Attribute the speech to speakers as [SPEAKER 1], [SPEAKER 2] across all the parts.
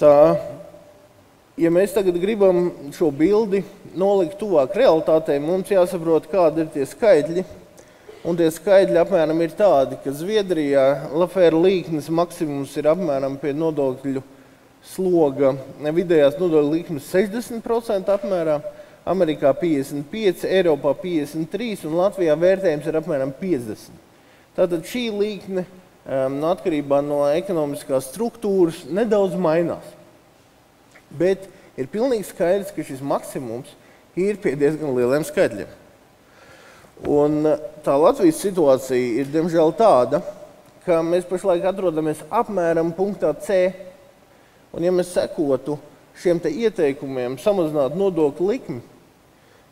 [SPEAKER 1] Tā, ja mēs tagad gribam šo bildi nolikt tuvāk realitātei, mums jāsaprot, kādi ir tie skaitļi. Un tie skaitļi apmēram ir tādi, ka Zviedrijā Laffer līknes maksimums ir apmēram pie nodokļu sloga, vidējās nodokļu likmes 60% apmērā, Amerikā 55%, Eiropā 53% un Latvijā vērtējums ir apmēram 50%. Tātad šī līkne atkarībā no ekonomiskās struktūras nedaudz mainās. Bet ir pilnīgi skaidrs, ka šis maksimums ir pie diezgan lieliem skaitļiem. Un tā Latvijas situācija ir, diemžēl, tāda, ka mēs pašlaik atrodamies apmēram punktā C. Un ja mēs sekotu šiem te ieteikumiem samazināt nodokļu likmi,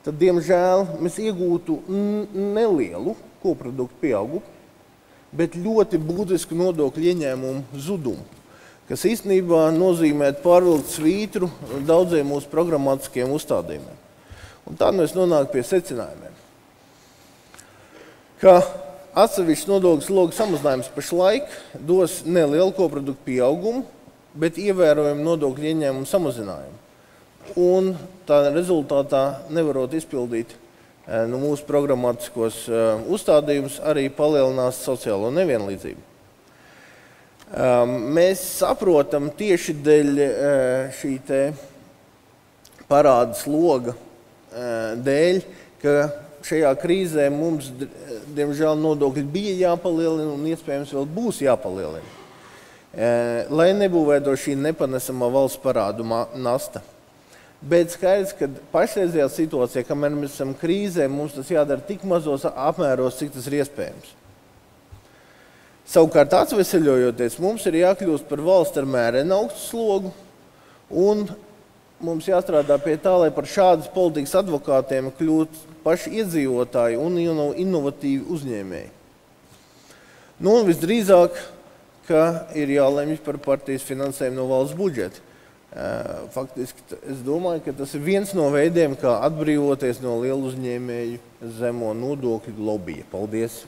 [SPEAKER 1] tad, diemžēl, mēs iegūtu nelielu koproduktu pieaugumu, bet ļoti būtisku nodokļu ieņēmumu zudumu, kas īstenībā nozīmē pārvilkt svītru daudziem mūsu programmatiskiem uzstādījumiem. Un tā mēs nonāk pie secinājumiem, ka atsevišķs nodokļu sloga samazinājums pašlaik dos nelielu koproduktu pieaugumu, bet ievērojumu nodokļu ieņēmumu samazinājumu. Un tā rezultātā nevarot izpildīt mūsu programmatiskos uzstādījumus, arī palielinās sociālo nevienlīdzību. Mēs saprotam tieši dēļ šī te parāda sloga dēļ, ka šajā krīzē mums, diemžēl, nodokļi bija jāpalielina un iespējams vēl būs jāpalielina, lai nebūvētu šī nepanesamā valsts parādu nasta. Bet skaidrs, ka pašreizajā situācijā, kamēr mēs esam krīzē, mums tas jādara tik mazos apmēros, cik tas ir iespējams. Savukārt, atveseļojoties, mums ir jākļūst par valsts ar mēreni augstu slogu un mums jāstrādā pie tā, lai par šādas politikas advokātiem kļūtu paši iedzīvotāji un inovatīvi uzņēmēji. Nu, un visdrīzāk, ka ir jālemj par partijas finansējumu no valsts budžeta. Faktiski, es domāju, ka tas ir viens no veidiem, kā atbrīvoties no lielu uzņēmēju zemo nodokļu lobija. Paldies!